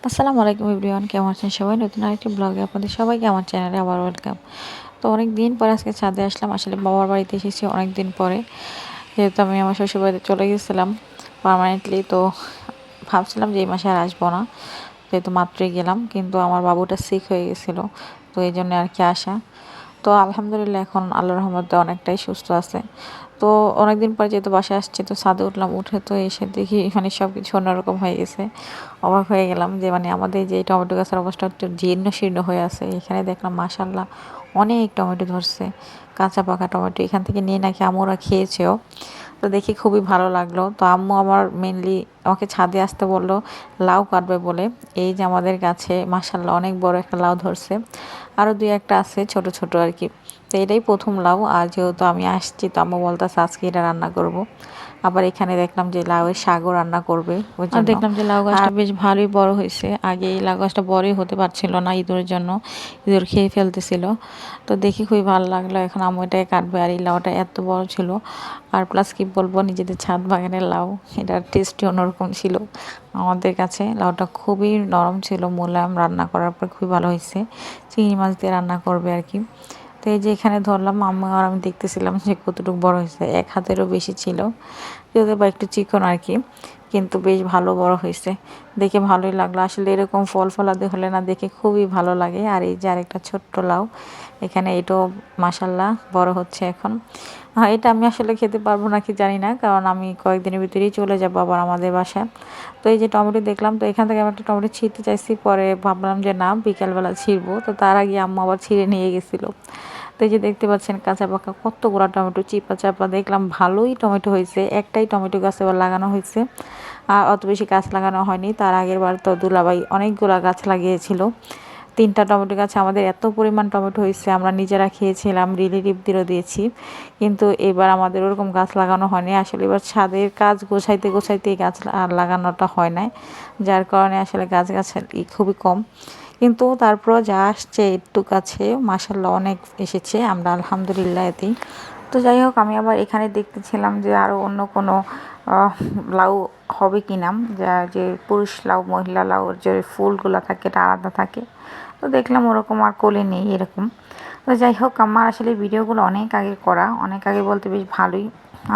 আসসালামু আলাইকুম এভরিওয়ান, কেমন আছেন সবাই? নতুন আরেকটি ব্লগে আপনাদের সবাইকে আমার চ্যানেলে আবার ওয়েলকাম। তো অনেক দিন পরে আজকে ছাদে আসলাম। আসলে বাবার বাড়িতে এসেছি অনেক দিন পরে, যেহেতু আমি আমার শ্বশুর বাড়িতে চলে গেছিলাম পার্মানেন্টলি। তো ভাবছিলাম যে এই মাসে আর আসবো না, যেহেতু মাত্রই গেলাম, কিন্তু আমার বাবুটা সিক হয়ে গেছিলো, তো এই জন্য আর কি আসা। তো আলহামদুলিল্লাহ এখন আল্লাহর রহমতে অনেকটাই সুস্থ আছে। তো অনেকদিন পর যেহেতু বাসায় আসছি, তো ছাদে উঠলাম, উঠে তো এসে দেখি মানে সব কিছু অন্যরকম হয়ে গেছে। অবাক হয়ে গেলাম যে মানে আমাদের যে টমেটো গাছের অবস্থা একটু জীর্ণ শীর্ণ হয়ে আছে, এখানে দেখলাম মাশাল্লাহ অনেক টমেটো ধরছে, কাঁচা পাকা টমেটো। এখান থেকে নিয়ে নাকি আম্মুরা খেয়েছেও। তো দেখি খুবই ভালো লাগলো। তো আম্মু আমার মেনলি আমাকে ছাদে আসতে বললো লাউ কাটবে বলে। এই যে আমাদের গাছে মাশাল্লাহ অনেক বড় একটা লাউ ধরছে, আরও দুই একটা আছে ছোট ছোট আর কি। তো এটাই প্রথম লাউ, আর যেহেতু আমি আসছি তো আম্মু বলতেছে আজকে এটা রান্না করব। আবার এখানে দেখলাম যে লাউয়ের শাকও রান্না করবে ওই জন্য। আর দেখলাম যে লাউ গাছটা বেশ ভালোই বড় হয়েছে। আগে এই লাউ গাছটা বড়ই হতে পারছিল না, ইঁদুরের জন্য ইঁদুর খেয়ে ফেলতেছিল। তো দেখি খুবই ভালো লাগলো। এখন আম্মু এটাকে কাটবে। আর এই লাউটা এত বড় ছিল, আর প্লাস কি বলবো, নিজেদের ছাদ বাগানের লাউ, এটার টেস্টই অন্যরকম ছিল আমাদের কাছে। লাউটা খুবই নরম ছিল, মোলায়েম, রান্না করার পর খুবই ভালো হয়েছে। চিংড়ি মাছ দিয়ে রান্না করবে আর কি। তো এই যে এখানে ধরলাম আম্মু আর আমি দেখতেছিলাম যে কতটুকু বড় হয়েছে, এক হাতেরও বেশি ছিল, যদিও বা একটু চিকন আর কি, কিন্তু বেশ ভালো বড় হয়েছে। দেখে ভালোই লাগলো। আসলে এরকম ফল ফলাতে হলে না দেখে খুবই ভালো লাগে। আর এই যে আরেকটা ছোট্ট লাউ, এখানে এটাও মাশাল্লাহ বড় হচ্ছে এখন। হ্যাঁ, এটা আমি আসলে খেতে পারবো নাকি জানি না, কারণ আমি কয়েকদিনের ভিতরেই চলে যাবো আবার আমাদের বাসায়। তো এই যে টমেটো দেখলাম, তো এখান থেকে আমি একটা টমেটো ছিঁড়তে চাইছি, পরে ভাবলাম যে না, বিকালবেলা ছিঁড়বো। তো তার আগে আম্মু আবার ছিঁড়ে নিয়ে গেছিলো। তো এই যে দেখতে পাচ্ছেন কাঁচা পাকা কতগুলো টমেটো, চিপা চাপা, দেখলাম ভালোই টমেটো হয়েছে। একটাই টমেটো গাছ এবার লাগানো হয়েছে, আর অত বেশি গাছ লাগানো হয়নি। তার আগের বার তো দুলাভাই অনেকগুলা গাছ লাগিয়েছিল। 3টা টমেটো গাছে আমাদের এত পরিমাণ টমেটো হয়েছে, আমরা নিজেরা খেয়েছিলাম, রিলেটিভদেরও দিয়েছি। কিন্তু এবার আমাদের ওরকম গাছ লাগানো হয়নি। আসলে এবার ছাদের কাজ গোছাইতে গোছাইতে গাছ আর লাগানোটা হয় নাই, যার কারণে আসলে গাছ খুবই কম। কিন্তু তারপরও যা আসছে একটু কাছে মাশাল্লাহ অনেক এসেছে, আমরা আলহামদুলিল্লাহ এতেই। তো যাই হোক, আমি আবার এখানে দেখতেছিলাম যে আরও অন্য কোনো লাউ হবে কি না, যা যে পুরুষ লাউ মহিলা লাউর যে ফুলগুলো থাকে এটা আলাদা থাকে। তো দেখলাম ওরকম আর কোলে নেই এরকম। তো যাই হোক, আমার আসলে ভিডিওগুলো অনেক আগে করা, অনেক আগে বলতে বেশ ভালোই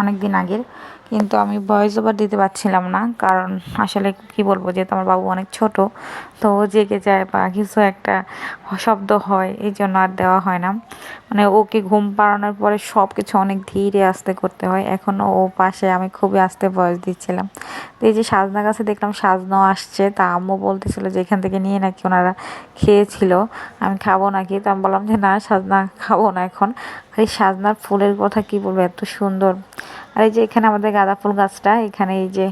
অনেক দিন আগের, কিন্তু আমি ভয়েস ওভার দিতে পারছিলাম না, কারণ আসলে কি বলবো, যেহেতু আমার বাবু অনেক ছোট, তো ও জেগে যায় বা কিছু একটা শব্দ হয়, এই জন্য আর দেওয়া হয় না। মানে ওকে ঘুম পাড়ানোর পরে সব কিছু অনেক ধীরে আস্তে করতে হয়। এখনও ও পাশে, আমি খুবই আস্তে ভয়েস দিচ্ছিলাম। তো এই যে সাজনা গাছে দেখলাম সাজনাও আসছে, তা আম্মু বলতেছিল যে এখান থেকে নিয়ে নাকি ওনারা খেয়েছিল, আমি খাবো নাকি। তো আমি বললাম যে না, সাজনা খাবো না এখন। আর এই সাজনার ফুলের কথা কি বলবো, এত সুন্দর। আর এই যে এখানে আমাদের গাঁদা ফুল গাছটা, এখানে এই যে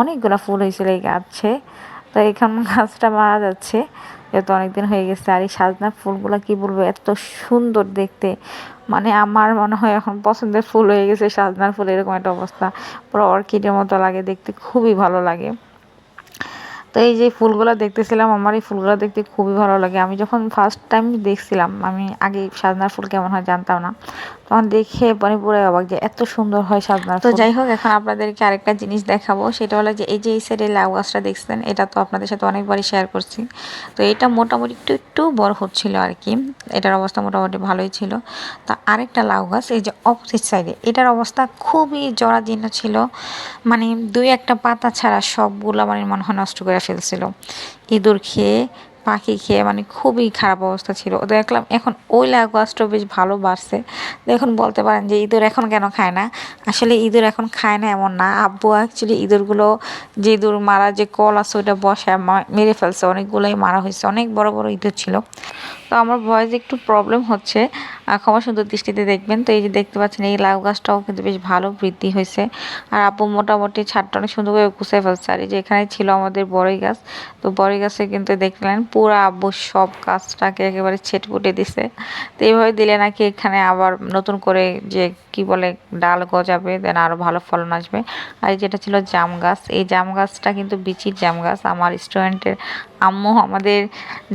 অনেকগুলো ফুল হয়েছিল এই গাছে, তো এখানে গাছটা মারা যাচ্ছে যেহেতু অনেকদিন হয়ে গেছে। আর এই সাজনার ফুলগুলো কি বলবো, এত সুন্দর দেখতে, মানে আমার মনে হয় এখন পছন্দের ফুল হয়ে গেছে সাজনার ফুল, এরকম একটা অবস্থা। পুরো অর্কিডের মতো লাগে দেখতে, খুবই ভালো লাগে। তো এই যে ফুলগুলো দেখতেছিলাম, আমার এই ফুলগুলো দেখতে খুবই ভালো লাগে। আমি যখন ফার্স্ট টাইম দেখছিলাম, আমি আগে সাজনার ফুল কেমন হয় জানতাম না, তখন দেখে মানে পুরো অবাক যে এত সুন্দর হয় সাজনার ফুল। তো যাই হোক, এখন আপনাদেরকে আরেকটা জিনিস দেখাবো, সেটা হলো যে এই যে এই সাইডে লাউ গাছটা দেখছেন, এটা তো আপনাদের সাথে অনেকবারই শেয়ার করছি। তো এটা মোটামুটি একটু একটু বড় হচ্ছিল আর কি, এটার অবস্থা মোটামুটি ভালোই ছিল। তা আরেকটা লাউ গাছ এই যে অপোজিট সাইডে, এটার অবস্থা খুবই জরাজীর্ণ ছিল, মানে দুই একটা পাতা ছাড়া সবগুলো মানে মনে হয় নষ্ট করে ফেলছিল ইঁদুর খেয়ে, পাখি খেয়ে, মানে খুবই খারাপ অবস্থা ছিল। দেখলাম এখন ওই লাউ গাছটা বেশ ভালো বাড়ছে। তো এখন বলতে পারেন যে ইঁদুর এখন কেন খায় না, আসলে ইঁদুর এখন খায় না এমন না, আব্বু অ্যাকচুয়ালি ইঁদুরগুলো, যে ইঁদুর মারা যে কল আছে ওইটা বসায় মেরে ফেলছে, অনেকগুলোই মারা হয়েছে, অনেক বড় বড় ইঁদুর ছিল। তো আমার ভয়েসে একটু প্রবলেম হচ্ছে, ক্ষমা সুন্দর দৃষ্টিতে দেখবেন। তো এই যে দেখতে পাচ্ছেন এই লাউ গাছটাও কিন্তু বেশ ভালো বৃদ্ধি হয়েছে, আর আব্বু মোটামুটি ছাদটা অনেক সুন্দর করে গুছিয়ে ফেলছে। আর এই যে এখানে ছিল আমাদের বড়ই গাছ, তো বড়ই গাছে কিন্তু দেখলেন পুরো আব্বু সব গাছটাকে একেবারে ছেটপুটে দিছে। তো এইভাবে দিলে নাকি এখানে আবার নতুন করে যে কি বলে ডাল গজাবে, দেন আরও ভালো ফলন আসবে। আর যেটা ছিল জাম গাছ, এই জাম গাছটা কিন্তু বিচির জাম গাছ, আমার স্টুডেন্টের আম্মু আমাদের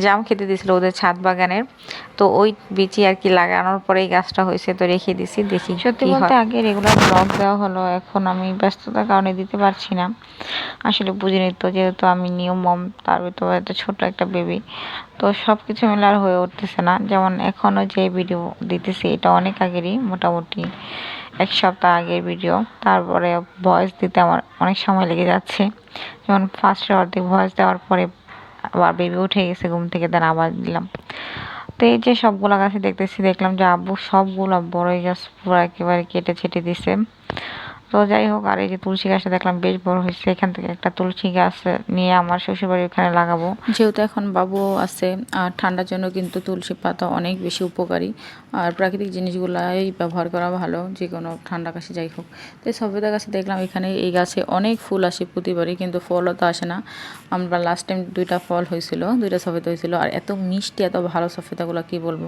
জাম খেতে দিয়েছিল ওদের ছাদ বাগানের, তো ওই বিচি আর কি লাগানোর পরেই গাছটা হয়েছে, তো রেখে দিছি, দেখি সত্যি বলতে আগে রেগুলার ব্লগ দেওয়া হলো, এখন আমি ব্যস্ততার কারণে দিতে পারছি না। আসলে বুঝিনি তো, যেহেতু আমি নিউ মম, তার ভিতরে একটা ছোট একটা বেবি, তো সব কিছু মিলে আর হয়ে উঠতেছে না। যেমন এখনও যে ভিডিও দিতেছি এটা অনেক আগেরই, মোটামুটি 1 সপ্তাহ আগের ভিডিও। তারপরে ভয়েস দিতে আমার অনেক সময় লেগে যাচ্ছে। যেমন ফার্স্টের অর্ধেক ভয়েস দেওয়ার পরে আবার বেবি উঠে গেছে ঘুম থেকে, দেন আবার দিলাম। তো এই যে সবগুলা গাছে দেখতেছি, দেখলাম যে আব্বু সবগুলা বড়ই গাছ পুরো একেবারে কেটে ছেটে দিছে। তো যাই হোক, আর এই যে তুলসী গাছটা দেখলাম বেশ বড় হয়েছে, এখান থেকে একটা তুলসী গাছ নিয়ে আমার শ্বশুরবাড়ির ওখানে লাগাবো, যেহেতু এখন বাবু আছে। আর ঠান্ডার জন্য কিন্তু তুলসী পাতা অনেক বেশি উপকারী, আর প্রাকৃতিক জিনিসগুলাই ব্যবহার করা ভালো, যে কোনো ঠান্ডা কাশি যাই হোক। তো এই সবেদা গাছে দেখলাম এখানে এই গাছে অনেক ফুল আসে প্রতিবারই, কিন্তু ফলও তো আসে না। আমরা লাস্ট টাইম 2টা ফল হয়েছিল, 2টা সফেদা হয়েছিল, আর এত মিষ্টি এত ভালো সফেদাগুলো কি বলবো।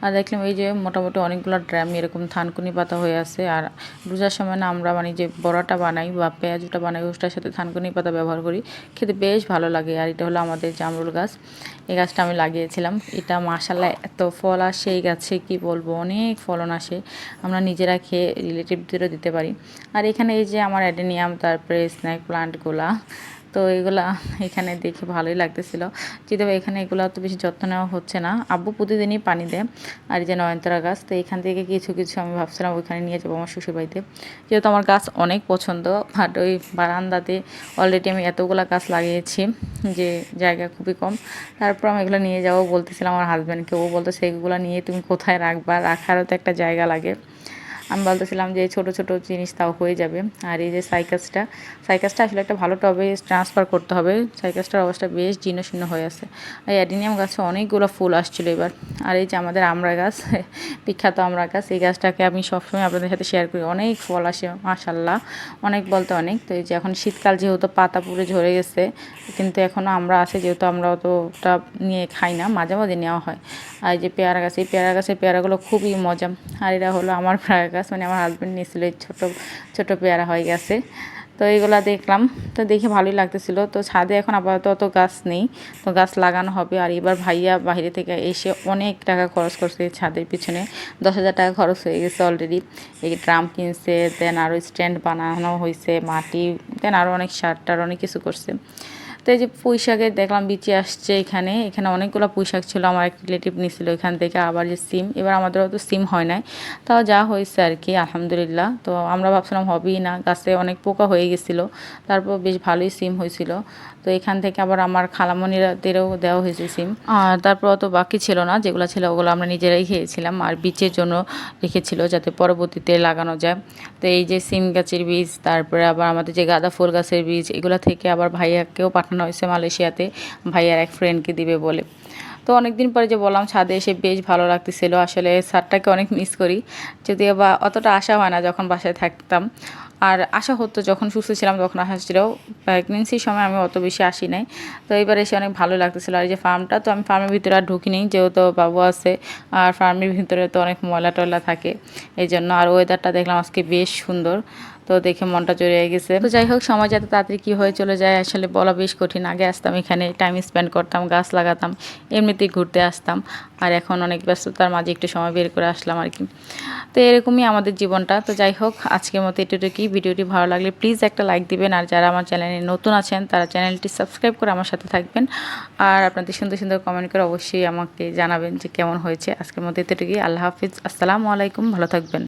আর দেখলাম এই যে মোটামুটি অনেকগুলো ড্রাম এরকম থানকুনি পাতা হয়ে আছে। আর রোজার সময় না আমরা মানে যে বড়াটা বানাই বা পেঁয়াজটা বানাই, ওটার সাথে থানকুনি পাতা ব্যবহার করি, খেতে বেশ ভালো লাগে। আর এটা হলো আমাদের জামরুল গাছ, এই গাছটা আমি লাগিয়েছিলাম। এটা মাশাআল্লাহ এত ফল আসে এই গাছে কি বলবো, অনেক ফলন আসে, আমরা নিজেরা খেয়ে রিলেটিভদেরও দিতে পারি। আর এখানে এই যে আমার অ্যাডেনিয়াম, তারপরে স্নেক প্লান্টগুলা, তো এগুলা এখানে দেখে ভালোই লাগতেছিল। যেহেতু এখানে এগুলো তো বেশি যত্ন নেওয়া হচ্ছে না, আব্বু প্রতিদিনই পানি দেয়। আর এই যে নয়নতারা গাছ, তো এখান থেকে কিছু কিছু আমি ভাবছিলাম ওইখানে নিয়ে যাবো আমার শ্বশুরবাড়িতে, যেহেতু আমার গাছ অনেক পছন্দ। বাট ওই বারান্দাতে অলরেডি আমি এতগুলো গাছ লাগিয়েছি যে জায়গা খুবই কম। তারপর আমি এগুলো নিয়ে যাবো বলতেছিলাম আমার হাজব্যান্ডকে, ও বলতেছে এগুলো নিয়ে তুমি কোথায় রাখবা, রাখারও তো একটা জায়গা লাগে। আমি বলতেছিলাম যে ছোট ছোট জিনিস তাও হয়ে যাবে। আর এই যে সাইকাসটা, সাইকাসটা আসলে একটা ভালো টবে ট্রান্সফার করতে হবে, সাইকাসটার অবস্থা বেশ জীর্ণ শীর্ণ হয়ে আছে। আর অ্যাডিনিয়াম গাছে অনেকগুলো ফুল আসছিলো এবার। আর এই যে আমাদের আমড়া গাছ, বিখ্যাত আমড়া গাছ, এই গাছটাকে আমি সবসময় আপনাদের সাথে শেয়ার করি, অনেক ফল আসে মাশাআল্লাহ, অনেক বলতে অনেক। তো এই যে এখন শীতকাল যেহেতু পাতা পুরো ঝরে গেছে, কিন্তু এখনও আমরা আছে, যেহেতু আমরা অতটা নিয়ে খাই না, মাঝে মাঝে নেওয়া হয়। আর এই যে পেয়ারা গাছ, এই পেয়ারা গাছের পেয়ারাগুলো খুবই মজা। আর এটা হলো আমার পেয়ারা গাছ, মানে আমার হাজব্যান্ড নিয়েছিল, এই ছোটো ছোটো পেয়ারা হয়ে গেছে। তো এইগুলা দেখলাম, তো দেখে ভালোই লাগতেছিল। তো ছাদে এখন আপাতত অত গাছ নেই, তো গাছ লাগানো হবে। আর এবার ভাইয়া বাইরে থেকে এসে অনেক টাকা খরচ করছে ছাদের পিছনে, 10,000 টাকা খরচ হয়ে গেছে অলরেডি। এই ড্রাম কিনছে, দেন আরও স্ট্যান্ড বানানো হয়েছে, মাটি, দেন আরও অনেক সার টার অনেক কিছু করছে। তো এই যে পুঁই শাকের দেখলাম বিচি আসছে, এখানে এখানে অনেকগুলো পুঁই শাক ছিল, আমার এক রিলেটিভ নিয়েছিল এখান থেকে। আবার যে সিম, এবার আমাদেরও তো সিম হয় নাই, তাও যা হয়েছে আর কি আলহামদুলিল্লাহ। তো আমরা ভাবছিলাম হবেই না, গাছে অনেক পোকা হয়ে গেছিলো, তারপর বেশ ভালোই সিম হয়েছিল। তো এখান থেকে আবার আমার খালামণিরাদেরও দেওয়া হয়েছে সিম। আর তারপর অত বাকি ছিল না, যেগুলো ছিল ওগুলো আমরা নিজেরাই খেয়েছিলাম, আর বীজের জন্য রেখেছিল যাতে পরবর্তীতে লাগানো যায়। তো এই যে সিম গাছের বীজ, তারপরে আবার আমাদের যে গাঁদা ফুল গাছের বীজ, এগুলো থেকে আবার ভাইয়াকেও পাঠানো হয়েছে মালয়েশিয়াতে, ভাইয়ার এক ফ্রেন্ডকে দিবে বলে। তো অনেকদিন পরে যে বললাম ছাদে এসে বেশ ভালো লাগতেছিল, আসলে ছাদটাকে অনেক মিস করি, যদিও বা অতটা আশা হয় না যখন বাসায় থাকতাম। আর আশা হতো যখন সুস্থ ছিলাম তখন আশা ছিল, প্রেগনেন্সির সময় আমি অত বেশি আসি নাই। তো এবার এসে অনেক ভালো লাগতেছিল। আর এই যে ফার্মটা, তো আমি ফার্মের ভিতরে আর ঢুকিনি, যেহেতু বাবু আছে, আর ফার্মের ভিতরে তো অনেক ময়লা টয়লা থাকে এই জন্য। আর ওয়েদারটা দেখলাম আজকে বেশ সুন্দর, তো দেখে মনটা জড়িয়ে গেছে। তো যাই হোক, সময় যাতে তাড়াতাড়ি কী হয়ে চলে যায় আসলে বলা বেশ কঠিন। আগে আসতাম এখানে, টাইম স্পেন্ড করতাম, গাছ লাগাতাম, এমনিতেই ঘুরতে আসতাম। আর এখন অনেক ব্যস্ততার মাঝে একটু সময় বের করে আসলাম আর কি। তো এরকমই আমাদের জীবনটা। তো যাই হোক, আজকের মতো এটুকুই। ভিডিওটি ভালো লাগলে প্লিজ একটা লাইক দিবেন, আর যারা আমার চ্যানেলে নতুন আছেন তারা চ্যানেলটি সাবস্ক্রাইব করে আমার সাথে থাকবেন। আর আপনাদের সুন্দর সুন্দর কমেন্ট করে অবশ্যই আমাকে জানাবেন যে কেমন হয়েছে। আজকের মতো এতটুকুই। আল্লাহ হাফিজ, আসসালামু আলাইকুম, ভালো থাকবেন।